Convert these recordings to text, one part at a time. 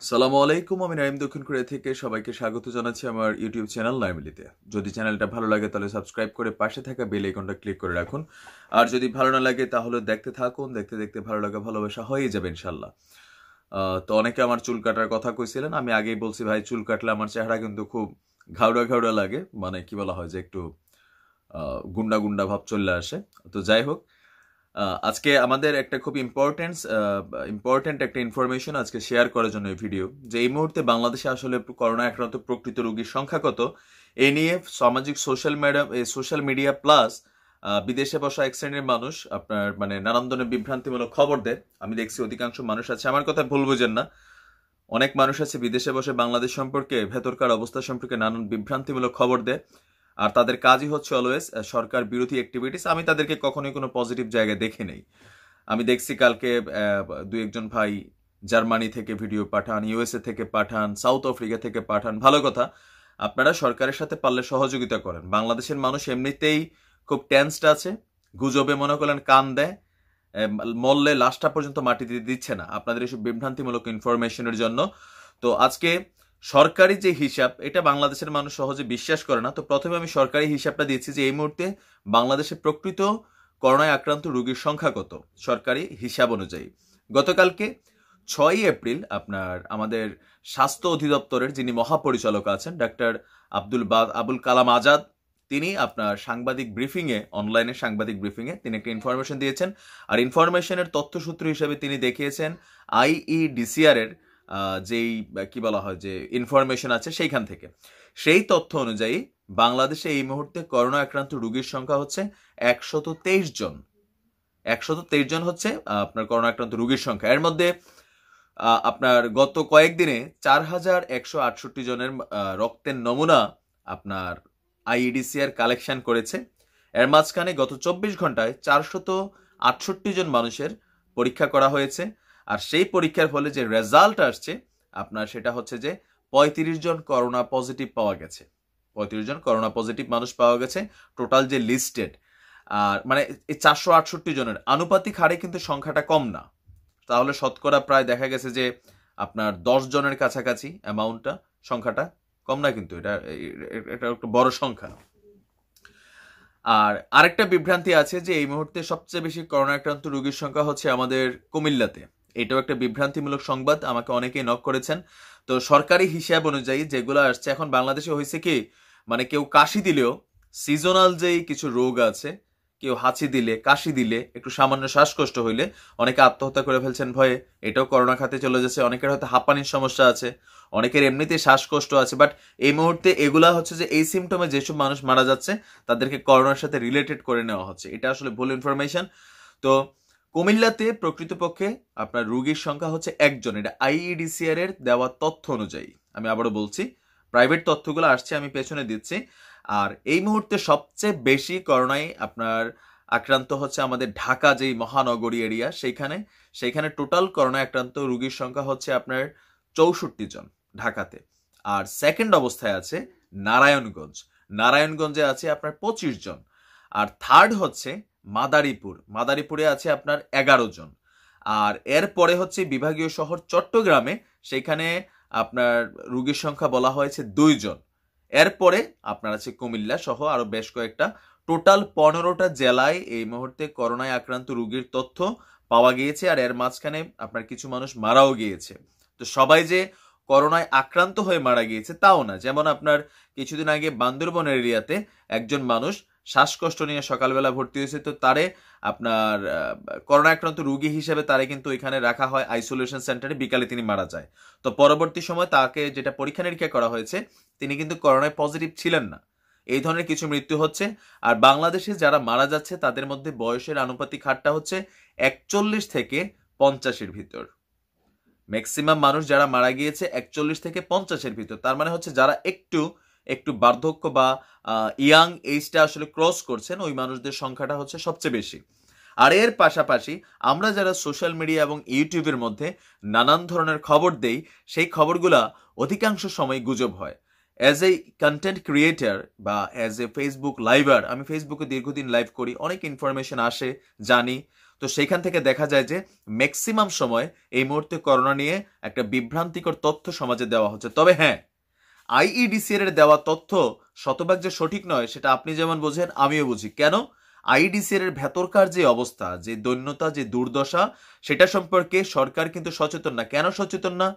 সালামু আলাইকুম, আমি নাইম দক্ষিণ কোরিয়া থেকে সবাইকে স্বাগত জানাচ্ছি আমার ইউটিউব চ্যানেল নাইমিলিতে। যদি চ্যানেলটা ভালো লাগে তাহলে সাবস্ক্রাইব করে পাশে থাকা বেল আইকনটা ক্লিক করে রাখুন। আর যদি ভালো না লাগে তাহলে দেখতে থাকুন, দেখতে দেখতে ভালো লাগা ভালোবাসা হয়ে যাবে ইনশাল্লাহ। তো অনেকে আমার চুল কাটার কথা কইছিলেন, আমি আগেই বলছি ভাই চুল কাটলে আমার চেহারা কিন্তু খুব ঘাউড়া ঘাউড়া লাগে, মানে কি বলা হয় যে একটু গুন্ডা গুন্ডা ভাব চলে আসে। তো যাই হোক, আজকে আমাদের একটা খুব ইম্পর্টেন্ট একটা ইনফরমেশন আজকে শেয়ার করার জন্য এই ভিডিও, যে এই মুহূর্তে বাংলাদেশে আসলে করোনা আক্রান্ত প্রকৃত রোগীর সংখ্যা কত, এ নিয়ে সামাজিক সোশ্যাল মিডিয়া প্লাস বিদেশে বসা এক শ্রেণীর মানুষ আপনার মানে নানান ধরনের বিভ্রান্তিমূলক খবর দেয়। আমি দেখছি অধিকাংশ মানুষ আছে, আমার কথা ভুল বুঝেন না, অনেক মানুষ আছে বিদেশে বসে বাংলাদেশ সম্পর্কে, ভেতরকার অবস্থা সম্পর্কে নানান বিভ্রান্তিমূলক খবর দেয়। আর তাদের কাজই হচ্ছে অলওয়েজ সরকার বিরোধী অ্যাক্টিভিটিস। আমি তাদেরকে কখনোই কোনো পজিটিভ জায়গায় দেখি নেই। আমি দেখছি কালকে দুই একজন ভাই জার্মানি থেকে ভিডিও পাঠান, ইউএসএ থেকে পাঠান, সাউথ আফ্রিকা থেকে পাঠান। ভালো কথা, আপনারা সরকারের সাথে পারলে সহযোগিতা করেন। বাংলাদেশের মানুষ এমনিতেই খুব টেন্সড আছে, গুজবে মনে করেন কান দেয়, মল্লে লাশটা পর্যন্ত মাটি দিয়ে দিচ্ছে না আপনাদের এসব বিভ্রান্তিমূলক ইনফরমেশনের জন্য। তো আজকে সরকারি যে হিসাব, এটা বাংলাদেশের মানুষ সহজে বিশ্বাস করে না। তো প্রথমে আমি সরকারি হিসাবটা দিয়েছি যে এই মুহূর্তে বাংলাদেশে প্রকৃত করোনায় আক্রান্ত রোগীর সংখ্যা কত সরকারি হিসাব অনুযায়ী। গতকালকে 6ই এপ্রিল আপনার আমাদের স্বাস্থ্য অধিদপ্তরের যিনি মহাপরিচালক আছেন ডাক্তার আবুল কালাম আজাদ, তিনি আপনার অনলাইনে সাংবাদিক ব্রিফিংয়ে তিনি একটা ইনফরমেশন দিয়েছেন। আর ইনফরমেশনের তথ্যসূত্র হিসেবে তিনি দেখিয়েছেন IEDCR এর যেই কি বলা হয় যে ইনফরমেশন আছে সেইখান থেকে। সেই তথ্য অনুযায়ী বাংলাদেশে এই মুহূর্তে করোনা আক্রান্ত রোগীর সংখ্যা হচ্ছে 123 জন। 123 জন হচ্ছে আপনার করোনা আক্রান্ত রোগীর সংখ্যা। এর মধ্যে আপনার গত কয়েকদিনে 4168 জনের রক্তের নমুনা আপনার IEDCR কালেকশন করেছে। এর মাঝখানে গত 24 ঘন্টায় 468 জন মানুষের পরীক্ষা করা হয়েছে। আর সেই পরীক্ষার ফলে যে রেজাল্ট আসছে আপনার সেটা হচ্ছে যে 35 জন করোনা পজিটিভ পাওয়া গেছে। 35 জন করোনা পজিটিভ মানুষ পাওয়া গেছে টোটাল যে লিস্টেড। আর মানে এই 468 জনের আনুপাতিক হারে কিন্তু সংখ্যাটা কম না, তাহলে শতকরা প্রায় দেখা গেছে যে আপনার 10 জনের কাছাকাছি অ্যামাউন্টটা, সংখ্যাটা কম না, কিন্তু এটা একটা বড় সংখ্যা। আর আরেকটা বিভ্রান্তি আছে যে এই মুহূর্তে সবচেয়ে বেশি করোনা আক্রান্ত রোগীর সংখ্যা হচ্ছে আমাদের কুমিল্লাতে। এটাও একটা বিভ্রান্তিমূলক সংবাদ, আমাকে অনেকেই নক করেছেন। তো সরকারি হিসাব অনুযায়ী যেগুলো আসছে, এখন বাংলাদেশে হয়েছে কি, মানে কেউ কাশি দিলেও সিজনাল যেই কিছু রোগ আছে, কেউ হাঁচি দিলে, কাশি দিলে, একটু সামান্য শ্বাসকষ্ট হইলে অনেকে আত্মহত্যা করে ফেলছেন ভয়ে, এটাও করোনা খাতে চলে যাচ্ছে। অনেকের হয়তো হাঁপানির সমস্যা আছে, অনেকের এমনিতে শ্বাসকষ্ট আছে, বাট এই মুহূর্তে এগুলা হচ্ছে যে এই সিমটমে যেসব মানুষ মারা যাচ্ছে তাদেরকে করোনার সাথে রিলেটেড করে নেওয়া হচ্ছে। এটা আসলে ভুল ইনফরমেশন। তো কুমিল্লাতে প্রকৃতপক্ষে আপনার রোগীর সংখ্যা হচ্ছে 1 জন, এটা IEDCR এর দেওয়া তথ্য অনুযায়ী। আমি আবারও বলছি, প্রাইভেট তথ্যগুলো আসছে, আমি পেছনে দিচ্ছি। আর এই মুহূর্তে সবচেয়ে বেশি করোনায় আপনার আক্রান্ত হচ্ছে আমাদের ঢাকা যেই মহানগরী এরিয়া, সেইখানে টোটাল করোনায় আক্রান্ত রোগীর সংখ্যা হচ্ছে আপনার 64 জন ঢাকাতে। আর সেকেন্ড অবস্থায় আছে নারায়ণগঞ্জে আছে আপনার 25 জন। আর থার্ড হচ্ছে মাদারীপুরে আছে আপনার 11 জন। আর এরপরে হচ্ছে বিভাগীয় শহর চট্টগ্রামে, সেখানে আপনার রোগীর সংখ্যা বলা হয়েছে 2 জন। এরপরে আপনার আছে কুমিল্লা সহ আরো বেশ কয়েকটা, টোটাল 15টা জেলায় এই মুহূর্তে করোনায় আক্রান্ত রোগীর তথ্য পাওয়া গিয়েছে। আর এর মাঝখানে আপনার কিছু মানুষ মারাও গিয়েছে। তো সবাই যে করোনায় আক্রান্ত হয়ে মারা গিয়েছে তাও না। যেমন আপনার কিছুদিন আগে বান্দরবন এরিয়াতে একজন মানুষ শ্বাসকষ্ট নিয়ে সকালবেলা ভর্তি হয়েছে, তো তারে আপনার করোনা আক্রান্ত রোগী হিসেবে তারে কিন্তু এখানে রাখা হয় আইসোলেশন সেন্টারে, বিকালে তিনি মারা যায়। তো পরবর্তী সময় তাকে যেটা পরীক্ষা নিরীক্ষা করা হয়েছে, তিনি কিন্তু করোনায় পজিটিভ ছিলেন না। এই ধরনের কিছু মৃত্যু হচ্ছে। আর বাংলাদেশে যারা মারা যাচ্ছে তাদের মধ্যে বয়সের আনুপাতিক হারটা হচ্ছে 41 থেকে 50-এর ভিতর। ম্যাক্সিমাম মানুষ যারা মারা গিয়েছে 41 থেকে 50-এর ভিতর। তার মানে হচ্ছে যারা একটু বার্ধক্য বা ইয়াং এজটা আসলে ক্রস করছেন, ওই মানুষদের সংখ্যাটা হচ্ছে সবচেয়ে বেশি। আর এর পাশাপাশি আমরা যারা সোশ্যাল মিডিয়া এবং ইউটিউবের মধ্যে নানান ধরনের খবর দেই, সেই খবরগুলা অধিকাংশ সময় গুজব হয়। অ্যাজ এ কন্টেন্ট ক্রিয়েটার বা অ্যাজ এ ফেসবুক লাইভার, আমি ফেসবুকে দীর্ঘদিন লাইভ করি, অনেক ইনফরমেশন আসে জানি। তো সেইখান থেকে দেখা যায় যে ম্যাক্সিমাম সময় এই মুহূর্তে করোনা নিয়ে একটা বিভ্রান্তিকর তথ্য সমাজে দেওয়া হচ্ছে। তবে হ্যাঁ, আইইডিসিআর এর দেওয়া তথ্য শতভাগ যে সঠিক নয় সেটা আপনি যেমন বোঝেন আমিও বুঝি। কেন? আইইডিসিআর এর ভেতরকার যে অবস্থা, যে দৈন্যতা, যে দুর্দশা, সেটা সম্পর্কে সরকার কিন্তু সচেতন না। কেন সচেতন না?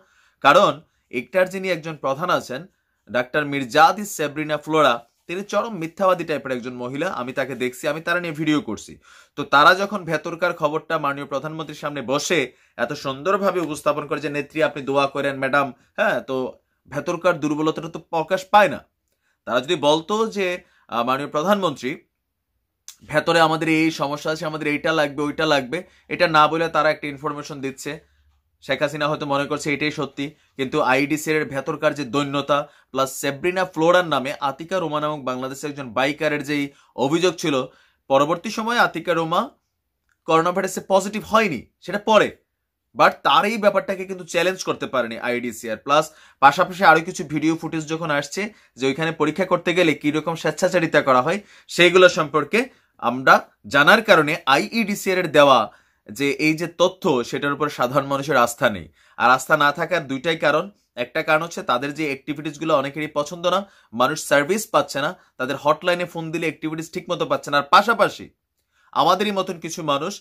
কারণ একটার যিনি একজন প্রধান আছেন, ডাক্তার মির্জাদিস সেব্রিনা ফ্লোরা, তিনি চরম মিথ্যাবাদী টাইপের একজন মহিলা। আমি তাকে দেখছি, আমি তারা নিয়ে ভিডিও করছি। তো তারা যখন ভেতরকার খবরটা মাননীয় প্রধানমন্ত্রীর সামনে বসে এত সুন্দরভাবে উপস্থাপন করে যে নেত্রী আপনি দোয়া করেন ম্যাডাম, হ্যাঁ, তো ভেতরকার দুর্বলতাটা তো প্রকাশ পায় না। তারা যদি বলতো যে মাননীয় প্রধানমন্ত্রী ভেতরে আমাদের এই সমস্যা আছে, আমাদের এইটা লাগবে ওইটা লাগবে, এটা না বলে তারা একটা ইনফরমেশন দিচ্ছে, শেখ হাসিনা হয়তো মনে করছে এটাই সত্যি। কিন্তু আইডিসিআর এর ভেতরকার যে দৈন্যতা, প্লাস সেব্রিনা ফ্লোরার নামে আতিকা রোমা নামক বাংলাদেশের একজন বাইকারের যেই অভিযোগ ছিল, পরবর্তী সময়ে আতিকা রোমা করোনা ভাইরাসে পজিটিভ হয়নি, সেটা পরে, বাট তার এই ব্যাপারটাকে কিন্তু চ্যালেঞ্জ করতে পারেনি আইডিসিআর। প্লাস পাশাপাশি আরো কিছু ভিডিও ফুটেজ যখন আসছে যে ওইখানে পরীক্ষা করতে গেলে কিরকম স্বেচ্ছাচারিতা করা হয়, সেইগুলো সম্পর্কে আমরা জানার কারণে আইইডিসিআর এর দেওয়া যে এই যে তথ্য, সেটার উপর সাধারণ মানুষের আস্থা নেই। আর আস্থা না থাকার দুইটাই কারণ। একটা কারণ হচ্ছে তাদের যে অ্যাক্টিভিটিস গুলো অনেকেরই পছন্দ না, মানুষ সার্ভিস পাচ্ছে না, তাদের হটলাইনে ফোন দিলে অ্যাক্টিভিটিস ঠিক মতো পাচ্ছে না। আর পাশাপাশি আমাদেরই মতন কিছু মানুষ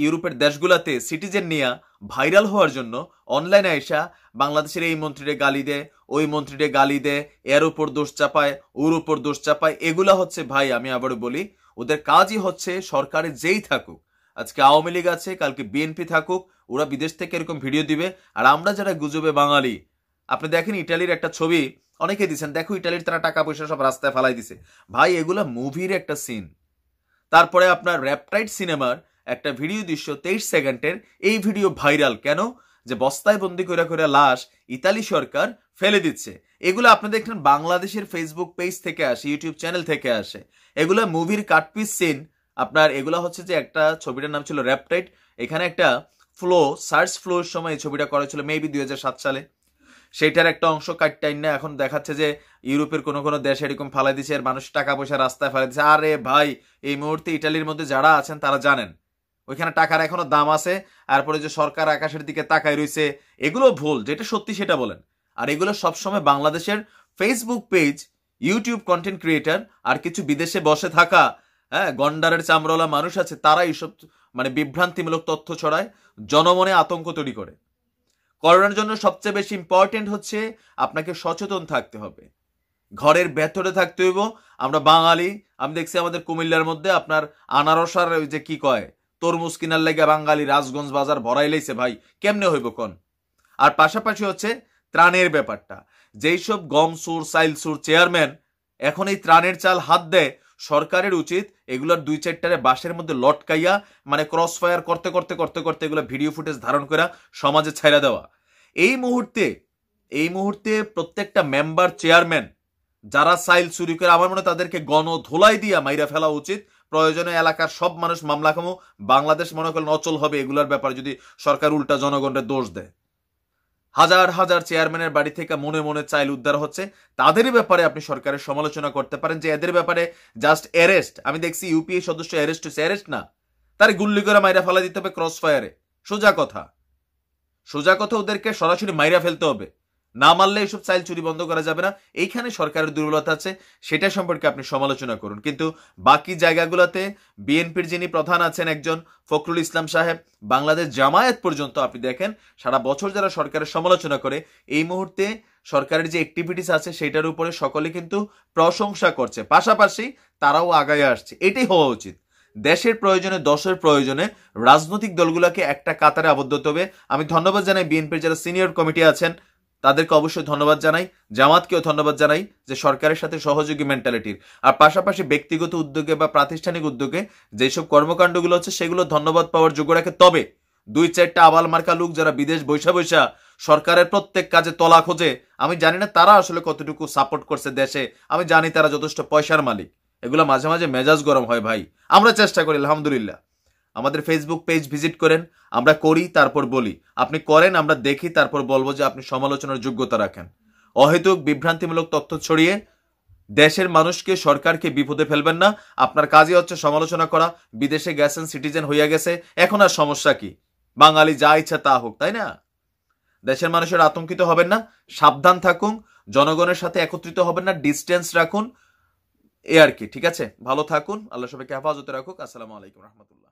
ইউরোপের দেশগুলাতে সিটিজেন নিয়ে ভাইরাল হওয়ার জন্য অনলাইনে আইসা বাংলাদেশের এই মন্ত্রীরে গালি দেয়, ওই মন্ত্রীরে গালি দেয়, এর উপর দোষ চাপায়, ওর উপর দোষ চাপায়। এগুলা হচ্ছে ভাই, আমি আবারও বলি, ওদের কাজই হচ্ছে সরকারে যেই থাকুক, আজকে আওয়ামী লীগ আছে, কালকে বিএনপি থাকুক, ওরা বিদেশ থেকে এরকম ভিডিও দিবে। আর আমরা যারা গুজবে বাঙালি, আপনি দেখেন ইটালির একটা ছবি অনেকে দিচ্ছেন, দেখো ইটালির তারা টাকা পয়সা সব রাস্তায় ফালাই দিছে। ভাই, এগুলা মুভির একটা সিন। তারপরে আপনার র্যাপটাইড সিনেমার একটা ভিডিও দৃশ্য 23 সেকেন্ডের, এই ভিডিও ভাইরাল কেন? যে বস্তায় বন্দি করে করে লাশ ইতালি সরকার ফেলে দিচ্ছে। এগুলো আপনি দেখেন বাংলাদেশের ফেসবুক পেজ থেকে আসে, ইউটিউব চ্যানেল থেকে আসে। এগুলো মুভির কাটপিস সিন। আপনার এগুলো হচ্ছে যে একটা ছবিটার নাম ছিল র্যাপটাইড, এখানে একটা সার্চ ফ্লোর সময় এই ছবিটা করা ছিল মেবি 2007 সালে। সেইটার একটা অংশ কাটটাইন না এখন দেখাচ্ছে যে ইউরোপের কোনো কোনো দেশে এরকম ফালাই দিচ্ছে, আর মানুষ টাকা পয়সা রাস্তায় ফালাই দিচ্ছে। আরে ভাই, এই মুহূর্তে ইটালির মধ্যে যারা আছেন তারা জানেন ওইখানে টাকার এখনো দাম আছে। তারপরে যে সরকার আকাশের দিকে তাকায় রয়েছে, এগুলো ভুল। যেটা সত্যি সেটা বলেন। আর এগুলো সবসময় বাংলাদেশের Facebook page, YouTube content creator আর কিছু বিদেশে বসে থাকা গন্ডারের চামড়াওয়ালা মানুষ আছে, তারা এইসব মানে বিভ্রান্তিমূলক তথ্য ছড়ায়, জনমনে আতঙ্ক তৈরি করে। করোনার জন্য সবচেয়ে বেশি ইম্পর্টেন্ট হচ্ছে আপনাকে সচেতন থাকতে হবে, ঘরের ভেতরে থাকতে হইব। আমরা বাঙালি, আমি দেখছি আমাদের কুমিল্লার মধ্যে আপনার আনারসার ওই যে কি কয় তরমুজ কিনার লেগে বাঙালি রাজগঞ্জ বাজার ভরাই লাইছে। ভাই, কেমনে হইব কোন? আর পাশাপাশি হচ্ছে ত্রাণের ব্যাপারটা। যেই সব গম সুর, চাইল সুর চেয়ারম্যান এখন এই ত্রাণের চাল হাত দেয়, সরকারের উচিত এগুলোর 2-4টারে বাসের মধ্যে লটকাইয়া মানে ক্রস ফায়ার করতে করতে করতে করতে এগুলো ভিডিও ফুটেজ ধারণ করে সমাজে ছাইরা দেওয়া। এই মুহূর্তে প্রত্যেকটা মেম্বার, চেয়ারম্যান যারা চাইল চুরি করে, আমার মনে হয় তাদেরকে গণধোলাই দিয়া মাইরা ফেলা উচিত। প্রয়োজনে এলাকার সব মানুষ মামলা খামো। বাংলাদেশ মনে করেন অচল হবে এগুলোর ব্যাপারে যদি সরকার উল্টা জনগণের দোষ দেয়। হাজার হাজার চেয়ারম্যানের বাড়ি থেকে মনে মনে চাইল উদ্ধার হচ্ছে, তাদের ব্যাপারে আপনি সরকারের সমালোচনা করতে পারেন যে এদের ব্যাপারে জাস্ট অ্যারেস্ট। আমি দেখছি ইউপিএ সদস্য অ্যারেস্ট হয়েছে, অ্যারেস্ট না, তার গুল্লি করে মাইরা ফেলা দিতে হবে ক্রস ফায়ারে। সোজা কথা ওদেরকে সরাসরি মাইরা ফেলতে হবে। না মারলে এইসব চাইল চুরি বন্ধ করা যাবে না। এইখানে সরকারের দুর্বলতা আছে, সেটা সম্পর্কে আপনি সমালোচনা করুন। কিন্তু বাকি জায়গাগুলোতে বিএনপির যিনি প্রধান আছেন একজন ফখরুল ইসলাম সাহেব, বাংলাদেশ জামায়াত পর্যন্ত আপনি দেখেন সারা বছর যারা সরকারের সমালোচনা করে, এই মুহূর্তে সরকারের যে অ্যাক্টিভিটিস আছে সেটার উপরে সকলে কিন্তু প্রশংসা করছে, পাশাপাশি তারাও আগায় আসছে। এটাই হওয়া উচিত। দেশের প্রয়োজনে, দশের প্রয়োজনে রাজনৈতিক দলগুলোকে একটা কাতারে আবদ্ধ হতে হবে। আমি ধন্যবাদ জানাই বিএনপির যারা সিনিয়র কমিটি আছেন, তাদেরকে অবশ্যই ধন্যবাদ জানাই, জামাতকেও ধন্যবাদ জানাই যে সরকারের সাথে সহযোগী মেন্টালিটির। আর পাশাপাশি ব্যক্তিগত উদ্যোগে বা প্রাতিষ্ঠানিক উদ্যোগে যেসব কর্মকাণ্ডগুলো হচ্ছে সেগুলো ধন্যবাদ পাওয়ার যোগ্য রাখে। তবে 2-4টা আবাল মার্কা লোক যারা বিদেশ বৈশা বৈশা সরকারের প্রত্যেক কাজে তলা খোঁজে, আমি জানি না তারা আসলে কতটুকু সাপোর্ট করছে দেশে। আমি জানি তারা যথেষ্ট পয়সার মালিক। এগুলো মাঝে মাঝে মেজাজ গরম হয় ভাই। আমরা চেষ্টা করি আলহামদুলিল্লাহ। আমাদের ফেসবুক পেজ ভিজিট করেন, আমরা করি তারপর বলি, আপনি করেন আমরা দেখি তারপর বলবো যে আপনি সমালোচনার যোগ্যতা রাখেন। অহেতুক বিভ্রান্তিমূলক তথ্য ছড়িয়ে দেশের মানুষকে, সরকারকে বিপদে ফেলবেন না। আপনার কাজই হচ্ছে সমালোচনা করা। বিদেশে গেছেন, সিটিজেন হইয়া গেছে, এখন আর সমস্যা কি? বাঙালি যা ইচ্ছা তা হোক, তাই না? দেশের মানুষের আতঙ্কিত হবেন না, সাবধান থাকুন, জনগণের সাথে একত্রিত হবেন না, ডিস্টেন্স রাখুন, এ আর কি। ঠিক আছে, ভালো থাকুন, আল্লাহ সবাইকে হেফাজতে রাখুক। আসসালামু আলাইকুম রহমতুল্লাহ।